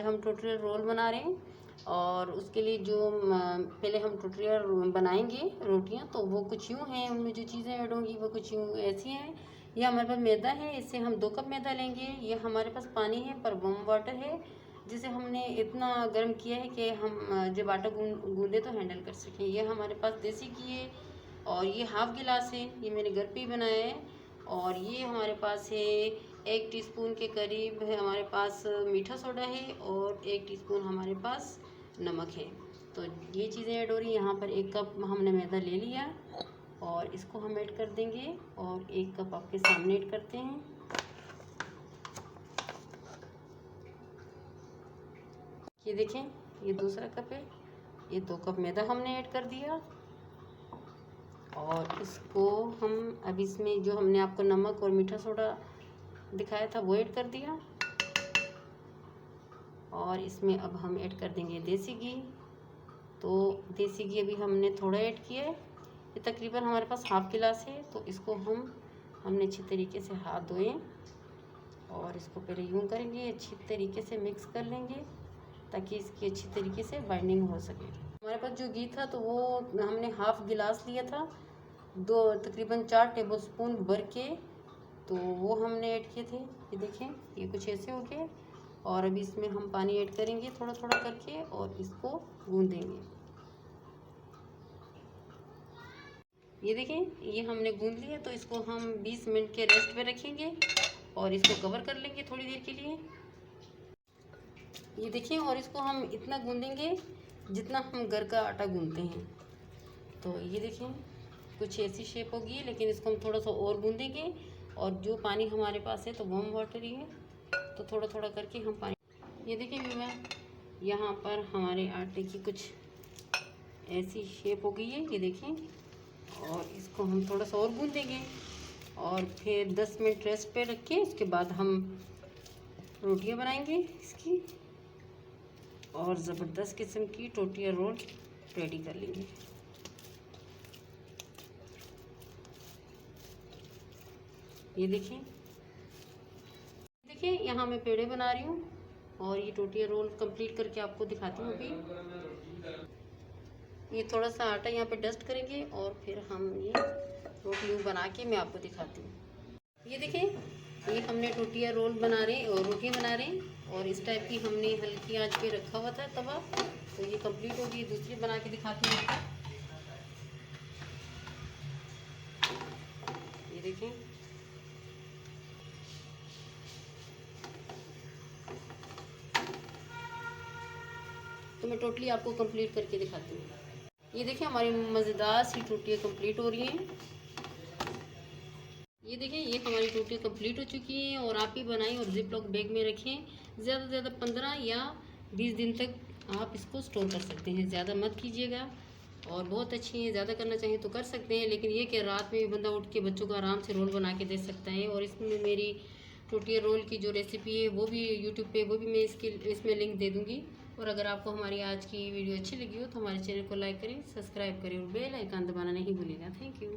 हम total role बना रहे हैं और उसके लिए जो पहले हम टोटल बनाएंगे रोटियां, तो वो कुछ यूँ हैं, उनमें जो चीज़ें ऐड होंगी वो कुछ यूँ ऐसी हैं। ये हमारे पास मैदा है, इससे हम 2 कप मैदा लेंगे। ये हमारे पास पानी है पर वार्म वाटर है, जिसे हमने इतना गर्म किया है कि हम जब आटा गूंदे तो हैंडल कर सकें। ये हमारे पास देसी घी है और ये हाफ गिलास है, ये मैंने घर पे ही बनाया है। और ये हमारे पास है 1 टीस्पून के करीब है हमारे पास मीठा सोडा है और 1 टीस्पून हमारे पास नमक है। तो ये चीज़ें ऐड हो रही हैं। यहाँ पर 1 कप हमने मैदा ले लिया और इसको हम ऐड कर देंगे और 1 कप आपके सामने ऐड करते हैं। ये देखें, ये दूसरा कप है, ये 2 कप मैदा हमने ऐड कर दिया और इसको हम अब इसमें जो हमने आपको नमक और मीठा सोडा दिखाया था वो ऐड कर दिया और इसमें अब हम ऐड कर देंगे देसी घी। तो देसी घी अभी हमने थोड़ा ऐड किया है, ये तकरीबन हमारे पास हाफ गिलास है। तो इसको हमने अच्छी तरीके से हाथ धोए और इसको पहले यूँ करेंगे, अच्छी तरीके से मिक्स कर लेंगे ताकि इसकी अच्छी तरीके से बाइंडिंग हो सके। हमारे पास जो घी था तो वो हमने हाफ गिलास लिया था, तकरीबन 4 टेबलस्पून भर के, तो वो हमने ऐड किए थे। ये देखें, ये कुछ ऐसे हो गए और अभी इसमें हम पानी ऐड करेंगे थोड़ा थोड़ा करके और इसको गूंदेंगे। ये देखें, ये हमने गूंद लिया, तो इसको हम 20 मिनट के रेस्ट पे रखेंगे और इसको कवर कर लेंगे थोड़ी देर के लिए। ये देखिए, और इसको हम इतना गूंदेंगे जितना हम घर का आटा गूंदते हैं। तो ये देखें, कुछ ऐसी शेप होगी, लेकिन इसको हम थोड़ा सा और गूंदेंगे और जो पानी हमारे पास है तो वार्म वाटर ही है, तो थोड़ा थोड़ा करके हम पानी। ये देखिए व्यूअर, यहाँ पर हमारे आटे की कुछ ऐसी शेप हो गई है, ये देखें। और इसको हम थोड़ा सा और गूंदेंगे और फिर 10 मिनट रेस्ट पे रख के उसके बाद हम रोटियां बनाएंगे इसकी और ज़बरदस्त किस्म की टोटिया रोल रेडी कर लेंगे। ये देखिए यहाँ मैं पेड़े बना रही हूँ और ये टोटिया रोल कंप्लीट करके आपको दिखाती हूँ। अभी ये थोड़ा सा आटा यहाँ पे डस्ट करेंगे और फिर हम ये रोटी बना के मैं आपको दिखाती हूँ। ये देखिए, ये हमने टोटिया रोल बना रहे और रोटियाँ बना रहे हैं और इस टाइप की हमने हल्की आंच पे रखा हुआ था तवा। तो ये कंप्लीट होगी, दूसरी बना के दिखाती हूँ आपको। ये देखें, तो मैं टोटली आपको कंप्लीट करके दिखाती हूँ। ये देखिए, हमारी मज़ेदार सी टोटियाँ कंप्लीट हो रही हैं। ये देखिए, ये हमारी टोटियाँ कंप्लीट हो चुकी हैं और आप ही बनाएं और जिप लॉक बैग में रखें। ज़्यादा से ज़्यादा 15 या 20 दिन तक आप इसको स्टोर कर सकते हैं, ज़्यादा मत कीजिएगा। और बहुत अच्छी है, ज़्यादा करना चाहें तो कर सकते हैं, लेकिन ये कि रात में भी बंदा उठ के बच्चों को आराम से रोल बना के दे सकता है। और इसमें मेरी टोटिया रोल की जो रेसिपी है वो भी यूट्यूब पे, वो भी मैं इसमें लिंक दे दूँगी। और अगर आपको हमारी आज की वीडियो अच्छी लगी हो तो हमारे चैनल को लाइक करें, सब्सक्राइब करें और बेल आइकन दबाना नहीं भूलिएगा। Thank you.